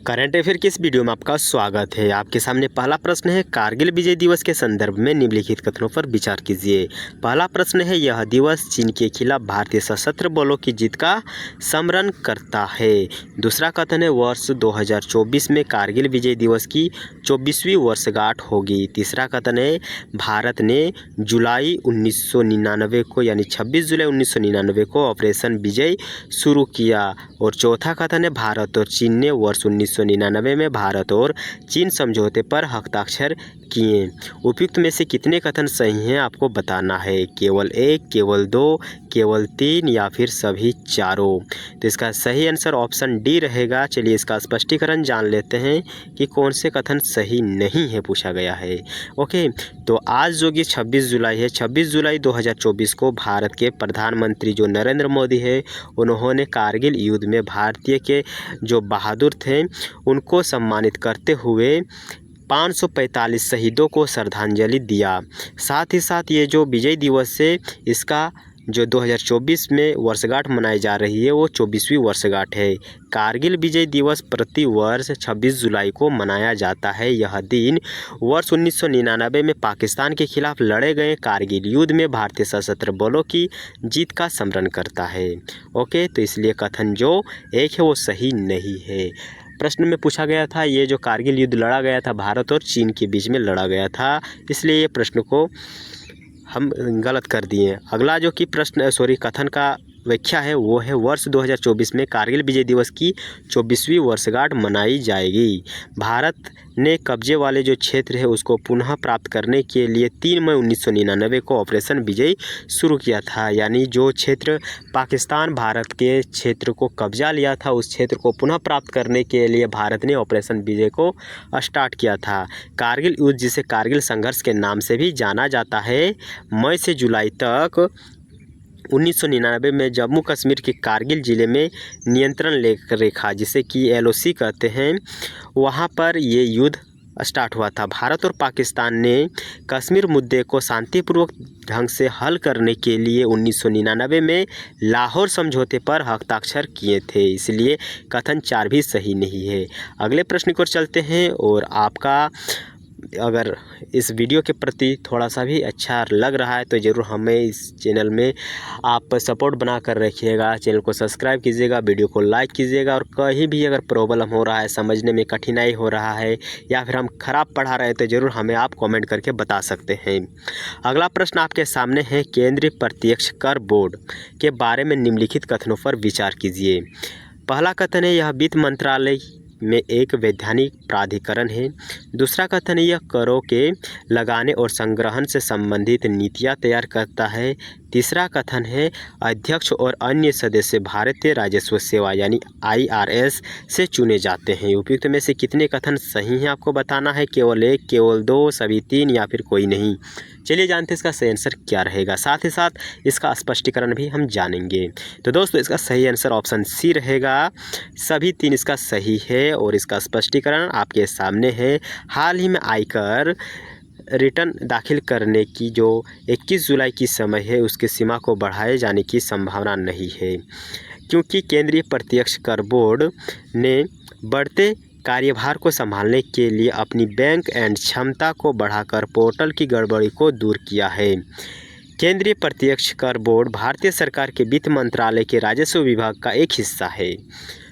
Current affair की इस video में आपका स्वागत है। आपके सामने पहला प्रश्न है, कारगिल विजय दिवस के संदर्भ में निम्नलिखित कथनों पर विचार कीजिए। पहला प्रश्न है, यह दिवस चीन के खिलाफ भारतीय सशस्त्र बलों की जीत का स्मरण करता है। दूसरा कथन है, वर्ष 2024 में कारगिल विजय दिवस की 24वीं वर्षगांठ होगी। तीसरा कथन है, भारत ने जुलाई 1999 को यानी 26 जुलाई 1999 को ऑपरेशन विजय शुरू किया। और चौथा कथन है, भारत और चीन ने वर्ष 1999 में भारत और चीन समझौते पर हस्ताक्षर किए। उपयुक्त में से कितने कथन सही हैं आपको बताना है, केवल एक, केवल दो, केवल तीन या फिर सभी चारों। तो इसका सही आंसर ऑप्शन डी रहेगा। चलिए इसका स्पष्टीकरण जान लेते हैं कि कौन से कथन सही नहीं है पूछा गया है। ओके, तो आज जो कि 26 जुलाई है, 26 जुलाई 2024 को भारत के प्रधानमंत्री जो नरेंद्र मोदी है, उन्होंने कारगिल युद्ध में भारतीय के जो बहादुर थे उनको सम्मानित करते हुए 545 शहीदों को श्रद्धांजलि दिया। साथ ही साथ ये जो विजय दिवस है, इसका जो 2024 में वर्षगांठ मनाई जा रही है वो 24वीं वर्षगांठ है। कारगिल विजय दिवस प्रति वर्ष 26 जुलाई को मनाया जाता है। यह दिन वर्ष 1999 में पाकिस्तान के खिलाफ लड़े गए कारगिल युद्ध में भारतीय सशस्त्र बलों की जीत का स्मरण करता है। ओके, तो इसलिए कथन जो एक है वो सही नहीं है। प्रश्न में पूछा गया था ये जो कारगिल युद्ध लड़ा गया था भारत और चीन के बीच में लड़ा गया था, इसलिए ये प्रश्न को हम गलत कर दिए। अगला जो कि कथन का व्याख्या है वो है, वर्ष 2024 में कारगिल विजय दिवस की 24वीं वर्षगांठ मनाई जाएगी। भारत ने कब्जे वाले जो क्षेत्र है उसको पुनः प्राप्त करने के लिए 3 मई 1999 को ऑपरेशन विजय शुरू किया था। यानी जो क्षेत्र पाकिस्तान भारत के क्षेत्र को कब्जा लिया था उस क्षेत्र को पुनः प्राप्त करने के लिए भारत ने ऑपरेशन विजय को स्टार्ट किया था। कारगिल युद्ध, जिसे कारगिल संघर्ष के नाम से भी जाना जाता है, मई से जुलाई तक 1999 में जम्मू कश्मीर के कारगिल ज़िले में नियंत्रण रेखा, जिसे कि LOC कहते हैं, वहाँ पर ये युद्ध स्टार्ट हुआ था। भारत और पाकिस्तान ने कश्मीर मुद्दे को शांतिपूर्वक ढंग से हल करने के लिए 1999 में लाहौर समझौते पर हस्ताक्षर किए थे। इसलिए कथन 4 भी सही नहीं है। अगले प्रश्न की ओर चलते हैं। और आपका अगर इस वीडियो के प्रति थोड़ा सा भी अच्छा लग रहा है तो ज़रूर हमें इस चैनल में आप सपोर्ट बना कर रखिएगा। चैनल को सब्सक्राइब कीजिएगा, वीडियो को लाइक कीजिएगा। और कहीं भी अगर प्रॉब्लम हो रहा है, समझने में कठिनाई हो रहा है या फिर हम ख़राब पढ़ा रहे हैं तो ज़रूर हमें आप कमेंट करके बता सकते हैं। अगला प्रश्न आपके सामने है, केंद्रीय प्रत्यक्ष कर बोर्ड के बारे में निम्नलिखित कथनों पर विचार कीजिए। पहला कथन है, यह वित्त मंत्रालय में एक वैधानिक प्राधिकरण है। दूसरा कथन है, यह करों के लगाने और संग्रहण से संबंधित नीतियाँ तैयार करता है। तीसरा कथन है, अध्यक्ष और अन्य सदस्य भारतीय राजस्व सेवा यानी IRS से चुने जाते हैं। उपयुक्त में से कितने कथन सही हैं आपको बताना है, केवल एक, केवल दो, सभी तीन या फिर कोई नहीं। चलिए जानते हैं इसका सही आंसर क्या रहेगा, साथ ही साथ इसका स्पष्टीकरण भी हम जानेंगे। तो दोस्तों इसका सही आंसर ऑप्शन सी रहेगा, सभी तीन इसका सही है। और इसका स्पष्टीकरण आपके सामने है। हाल ही में आयकर रिटर्न दाखिल करने की जो 21 जुलाई की समय है उसकी सीमा को बढ़ाए जाने की संभावना नहीं है, क्योंकि केंद्रीय प्रत्यक्ष कर बोर्ड ने बढ़ते कार्यभार को संभालने के लिए अपनी बैंक एंड क्षमता को बढ़ाकर पोर्टल की गड़बड़ी को दूर किया है। केंद्रीय प्रत्यक्ष कर बोर्ड भारतीय सरकार के वित्त मंत्रालय के राजस्व विभाग का एक हिस्सा है।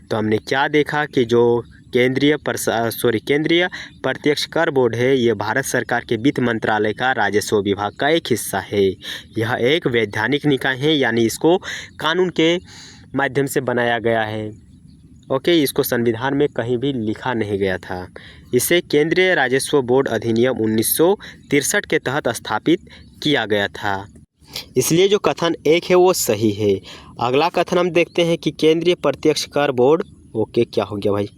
तो हमने क्या देखा कि जो केंद्रीय प्रत्यक्ष कर बोर्ड है, ये भारत सरकार के वित्त मंत्रालय का राजस्व विभाग का एक हिस्सा है। यह एक वैधानिक निकाय है, यानी इसको कानून के माध्यम से बनाया गया है। ओके, इसको संविधान में कहीं भी लिखा नहीं गया था। इसे केंद्रीय राजस्व बोर्ड अधिनियम 1963 के तहत स्थापित किया गया था। इसलिए जो कथन एक है वो सही है। अगला कथन हम देखते हैं कि केंद्रीय प्रत्यक्ष कर बोर्ड, ओके क्या हो गया भाई,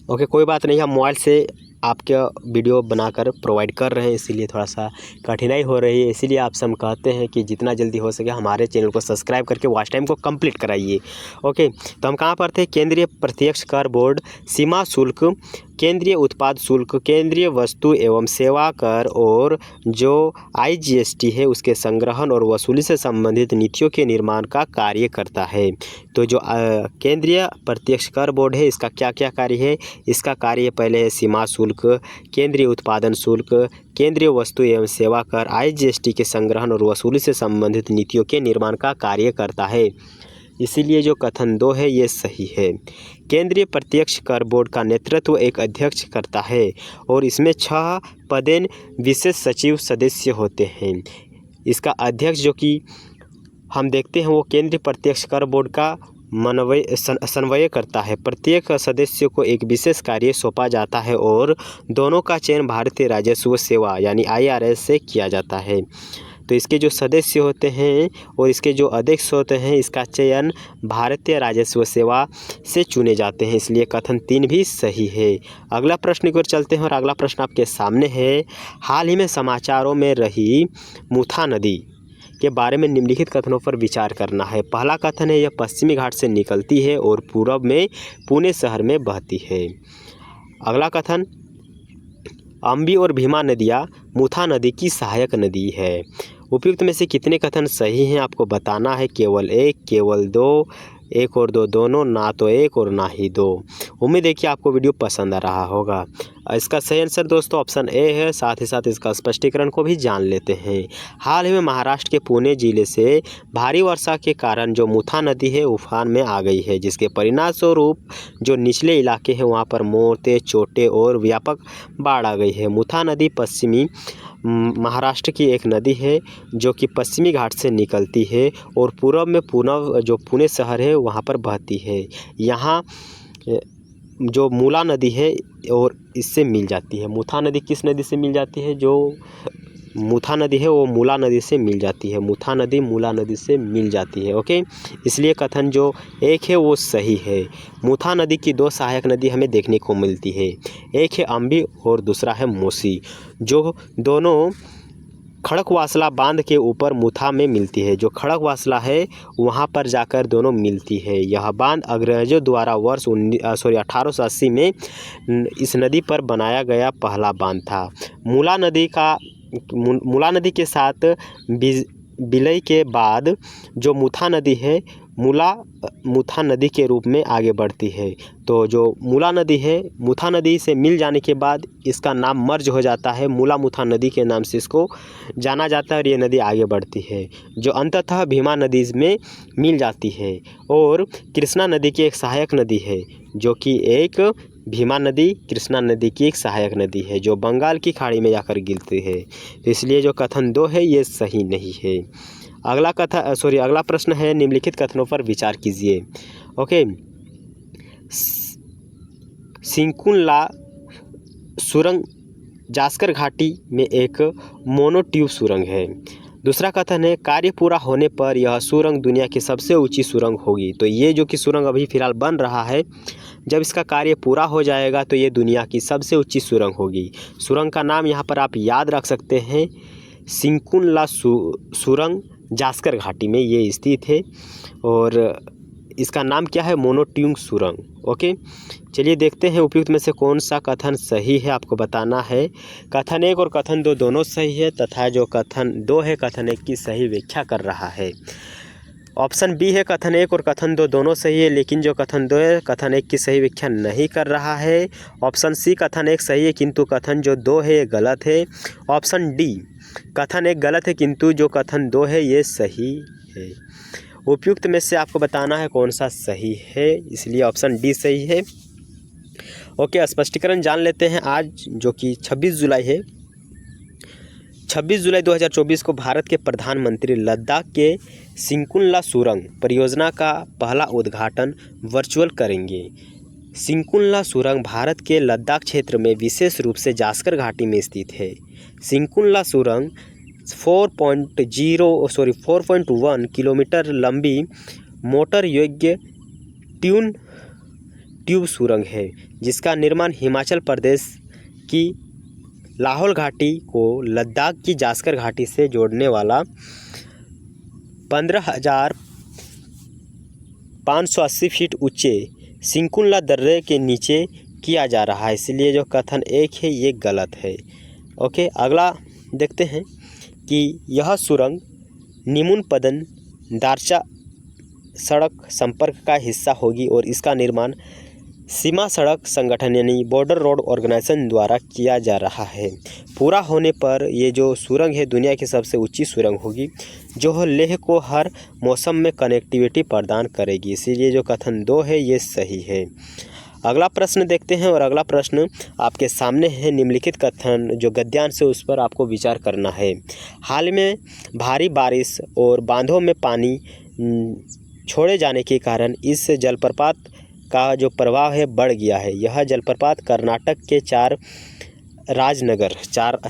ओके कोई बात नहीं, हम मोबाइल से आपके वीडियो बनाकर प्रोवाइड कर रहे हैं, इसीलिए थोड़ा सा कठिनाई हो रही है। इसीलिए आपसे हम कहते हैं कि जितना जल्दी हो सके हमारे चैनल को सब्सक्राइब करके वॉच टाइम को कंप्लीट कराइए। ओके, तो हम कहाँ पर थे, केंद्रीय प्रत्यक्ष कर बोर्ड सीमा शुल्क केंद्रीय उत्पाद शुल्क, केंद्रीय वस्तु एवं सेवा कर और जो IGST है उसके संग्रहण और वसूली से संबंधित नीतियों के निर्माण का कार्य करता है। तो जो केंद्रीय प्रत्यक्ष कर बोर्ड है इसका क्या क्या कार्य है? इसका कार्य पहले है सीमा शुल्क, केंद्रीय उत्पादन शुल्क, केंद्रीय वस्तु एवं सेवा कर, IGST के संग्रहण और वसूली से संबंधित नीतियों के निर्माण का कार्य करता है। इसीलिए जो कथन 2 है ये सही है। केंद्रीय प्रत्यक्ष कर बोर्ड का नेतृत्व एक अध्यक्ष करता है और इसमें 6 पदेन विशेष सचिव सदस्य होते हैं। इसका अध्यक्ष जो कि हम देखते हैं वो केंद्रीय प्रत्यक्ष कर बोर्ड का समन्वय करता है। प्रत्येक सदस्य को एक विशेष कार्य सौंपा जाता है और दोनों का चयन भारतीय राजस्व सेवा यानी IRS से किया जाता है। तो इसके जो सदस्य होते हैं और इसके जो अध्यक्ष होते हैं इसका चयन भारतीय राजस्व सेवा से चुने जाते हैं, इसलिए कथन 3 भी सही है। अगला प्रश्न की ओर चलते हैं और अगला प्रश्न आपके सामने है। हाल ही में समाचारों में रही मुथा नदी के बारे में निम्नलिखित कथनों पर विचार करना है। पहला कथन है यह पश्चिमी घाट से निकलती है और पूर्व में पुणे शहर में बहती है। अगला कथन, अम्बी और भीमा नदियाँ मुथा नदी की सहायक नदी है। उपयुक्त में से कितने कथन सही हैं आपको बताना है। केवल 1, केवल 2, 1 और 2 दोनों, ना तो 1 और ना ही 2। उम्मीद है कि आपको वीडियो पसंद आ रहा होगा। इसका सही आंसर दोस्तों ऑप्शन ए है। साथ ही साथ इसका स्पष्टीकरण को भी जान लेते हैं। हाल ही में महाराष्ट्र के पुणे जिले से भारी वर्षा के कारण जो मुथा नदी है उफान में आ गई है, जिसके परिणाम स्वरूप जो निचले इलाके हैं वहाँ पर मोर्चे, चोटें और व्यापक बाढ़ आ गई है। मुथा नदी पश्चिमी महाराष्ट्र की एक नदी है जो कि पश्चिमी घाट से निकलती है और पूर्व में पुणे शहर है वहाँ पर बहती है। यहाँ जो मूला नदी है और इससे मिल जाती है। मुथा नदी किस नदी से मिल जाती है? जो मुथा नदी है वो मूला नदी से मिल जाती है। मुथा नदी मूला नदी से मिल जाती है। ओके, इसलिए कथन जो 1 है वो सही है। मुथा नदी की 2 सहायक नदी हमें देखने को मिलती है। एक है अम्बी और दूसरा है मोसी, जो दोनों खड़कवासला बांध के ऊपर मुथा में मिलती है। जो खड़कवासला है वहाँ पर जाकर दोनों मिलती है। यह बांध अंग्रेजों द्वारा वर्ष 1880 में इस नदी पर बनाया गया पहला बांध था। मूला नदी के साथ विलय के बाद जो मुथा नदी है मुथा नदी के रूप में आगे बढ़ती है। तो जो मूला नदी है मुथा नदी से मिल जाने के बाद इसका नाम मर्ज हो जाता है, मूला मुथा नदी के नाम से इसको जाना जाता है और ये नदी आगे बढ़ती है, जो अंततः भीमा नदी में मिल जाती है और कृष्णा नदी की एक सहायक नदी है, जो कि एक भीमा नदी कृष्णा नदी की एक सहायक नदी है जो बंगाल की खाड़ी में जाकर गिरती है। तो इसलिए जो कथन 2 है ये सही नहीं है। अगला प्रश्न है निम्नलिखित कथनों पर विचार कीजिए। ओके, सिंकुनला सुरंग जास्कर घाटी में एक मोनोट्यूब सुरंग है। दूसरा कथन है कार्य पूरा होने पर यह सुरंग दुनिया की सबसे ऊंची सुरंग होगी। तो ये जो कि सुरंग अभी फिलहाल बन रहा है, जब इसका कार्य पूरा हो जाएगा तो ये दुनिया की सबसे ऊंची सुरंग होगी। सुरंग का नाम यहाँ पर आप याद रख सकते हैं, सिंकुनला सुरंग जास्कर घाटी में ये स्थित है और इसका नाम क्या है? मोनोट्यूब सुरंग। ओके, चलिए देखते हैं उपयुक्त में से कौन सा कथन सही है, आपको बताना है। कथन 1 और कथन 2 दोनों सही है तथा जो कथन 2 है कथन 1 की सही व्याख्या कर रहा है। ऑप्शन बी है कथन 1 और कथन 2 दोनों सही है, लेकिन जो कथन 2 है कथन 1 की सही व्याख्या नहीं कर रहा है। ऑप्शन सी कथन 1 सही है किंतु कथन जो 2 है ये गलत है। ऑप्शन डी कथन 1 गलत है किंतु जो कथन 2 है ये सही है। उपयुक्त में से आपको बताना है कौन सा सही है, इसलिए ऑप्शन डी सही है। ओके, स्पष्टीकरण जान लेते हैं। आज जो कि 26 जुलाई है, 26 जुलाई 2024 को भारत के प्रधानमंत्री लद्दाख के सिंकुनला सुरंग परियोजना का पहला उद्घाटन वर्चुअल करेंगे। सिंकुनला सुरंग भारत के लद्दाख क्षेत्र में विशेष रूप से जास्कर घाटी में स्थित है। सिंकुनला सुरंग 4.1 किलोमीटर लंबी मोटर योग्य ट्यूब सुरंग है, जिसका निर्माण हिमाचल प्रदेश की लाहौल घाटी को लद्दाख की जास्कर घाटी से जोड़ने वाला 15,580 फीट ऊंचे सिंकुनला दर्रे के नीचे किया जा रहा है, इसलिए जो कथन एक है ये गलत है। ओके, अगला देखते हैं कि यह सुरंग निमुन पदन दारचा सड़क संपर्क का हिस्सा होगी और इसका निर्माण सीमा सड़क संगठन यानी बॉर्डर रोड ऑर्गेनाइजेशन द्वारा किया जा रहा है। पूरा होने पर ये जो सुरंग है दुनिया की सबसे ऊंची सुरंग होगी, जो लेह को हर मौसम में कनेक्टिविटी प्रदान करेगी, इसीलिए जो कथन 2 है ये सही है। अगला प्रश्न देखते हैं और अगला प्रश्न आपके सामने है। निम्नलिखित कथन जो गद्यांश है उस पर आपको विचार करना है। हाल में भारी बारिश और बांधों में पानी छोड़े जाने के कारण इस जलप्रपात का जो प्रभाव है बढ़ गया है। यह जलप्रपात कर्नाटक के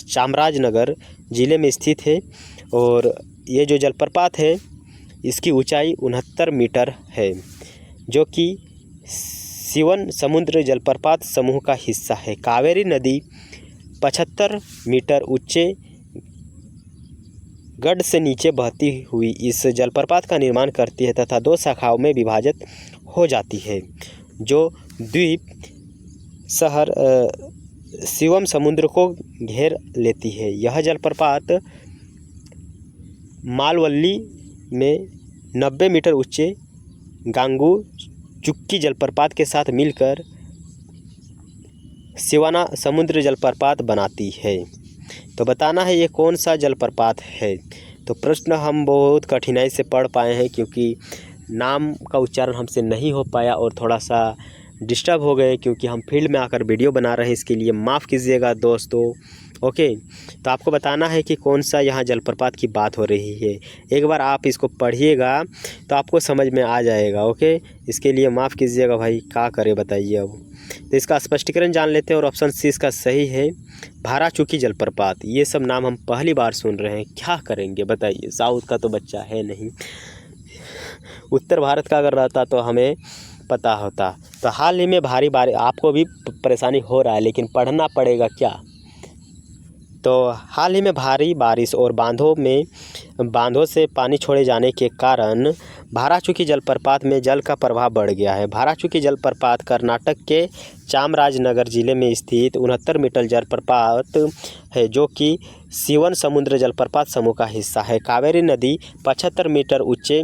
चामराजनगर ज़िले में स्थित है और ये जो जलप्रपात है इसकी ऊंचाई 69 मीटर है, जो कि शिवन समुद्र जलप्रपात समूह का हिस्सा है। कावेरी नदी 75 मीटर ऊंचे गढ़ से नीचे बहती हुई इस जलप्रपात का निर्माण करती है तथा 2 शाखाओं में विभाजित हो जाती है, जो द्वीप शहर शिवम समुद्र को घेर लेती है। यह जलप्रपात मालवल्ली में 90 मीटर ऊंचे गांगू चुक्की जलप्रपात के साथ मिलकर शिवाना समुद्र जलप्रपात बनाती है। तो बताना है ये कौन सा जलप्रपात है। तो प्रश्न हम बहुत कठिनाई से पढ़ पाए हैं क्योंकि नाम का उच्चारण हमसे नहीं हो पाया और थोड़ा सा डिस्टर्ब हो गए क्योंकि हम फील्ड में आकर वीडियो बना रहे हैं, इसके लिए माफ़ कीजिएगा दोस्तों। ओके, तो आपको बताना है कि कौन सा यहाँ जलप्रपात की बात हो रही है। एक बार आप इसको पढ़िएगा तो आपको समझ में आ जाएगा। ओके, इसके लिए माफ़ कीजिएगा भाई, क्या करें बताइए। अब तो इसका स्पष्टीकरण जान लेते हैं और ऑप्शन सी इसका सही है, भाराचुकी जलप्रपात। ये सब नाम हम पहली बार सुन रहे हैं, क्या करेंगे बताइए। साउथ का तो बच्चा है नहीं, उत्तर भारत का अगर रहता तो हमें पता होता। तो हाल ही में भारी बारिश, आपको भी परेशानी हो रहा है लेकिन पढ़ना पड़ेगा क्या। तो हाल ही में भारी बारिश और बांधों से पानी छोड़े जाने के कारण भाराचुकी जलप्रपात में जल का प्रवाह बढ़ गया है। भाराचुकी जलप्रपात कर्नाटक के चामराजनगर ज़िले में स्थित 69 मीटर जलप्रपात है, जो कि शिवन समुद्र जलप्रपात समूह का हिस्सा है। कावेरी नदी 75 मीटर ऊंचे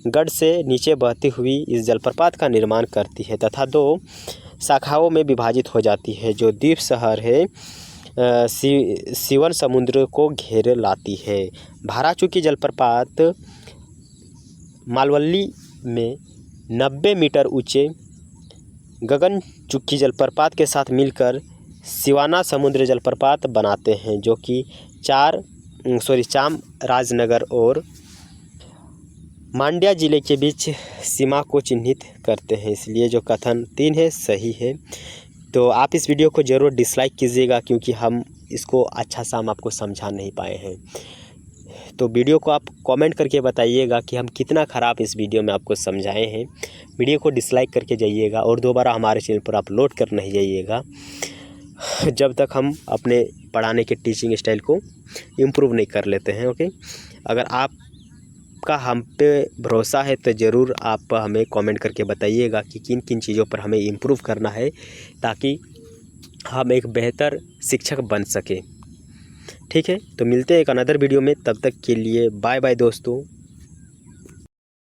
गढ़ से नीचे बहती हुई इस जलप्रपात का निर्माण करती है तथा 2 शाखाओं में विभाजित हो जाती है, जो द्वीप शहर है शिवन समुद्र को घेर लाती है। भाराचुकी जलप्रपात मालवल्ली में 90 मीटर ऊंचे गगन चुक्की जलप्रपात के साथ मिलकर शिवाना समुद्र जलप्रपात बनाते हैं, जो कि चामराजनगर और मांड्या जिले के बीच सीमा को चिन्हित करते हैं, इसलिए जो कथन 3 है सही है। तो आप इस वीडियो को ज़रूर डिसलाइक कीजिएगा क्योंकि हम इसको अच्छा सा हम आपको समझा नहीं पाए हैं। तो वीडियो को आप कमेंट करके बताइएगा कि हम कितना ख़राब इस वीडियो में आपको समझाए हैं। वीडियो को डिसलाइक करके जाइएगा और दोबारा हमारे चैनल पर अपलोड कर नहीं जाइएगा जब तक हम अपने पढ़ाने के टीचिंग स्टाइल को इम्प्रूव नहीं कर लेते हैं। ओके, अगर आपका हम पे भरोसा है तो ज़रूर आप हमें कमेंट करके बताइएगा कि किन किन चीज़ों पर हमें इम्प्रूव करना है ताकि हम एक बेहतर शिक्षक बन सके। ठीक है, तो मिलते हैं एक अनदर वीडियो में, तब तक के लिए बाय बाय दोस्तों।